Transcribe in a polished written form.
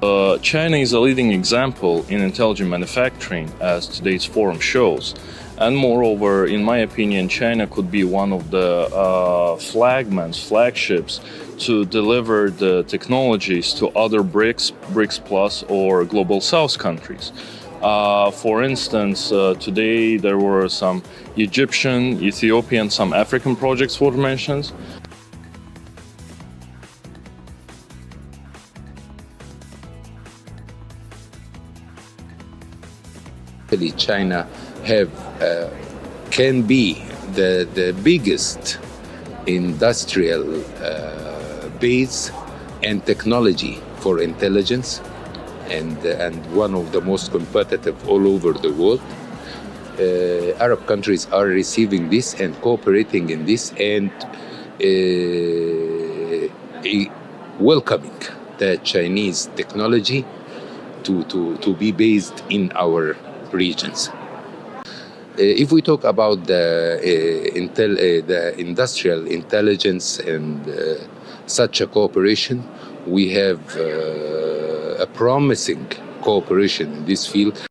China is a leading example in intelligent manufacturing, as today's forum shows. And moreover, in my opinion, China could be one of the flagships to deliver the technologies to other BRICS, BRICS Plus, or Global South countries. For instance, today there were some Egyptian, Ethiopian, some African projects were mentioned. China can be the biggest industrial base and technology for intelligence, and one of the most competitive all over the world. Arab countries are receiving this and cooperating in this, and welcoming the Chinese technology to be based in our regions. If we talk about the industrial intelligence and such a cooperation, we have a promising cooperation in this field.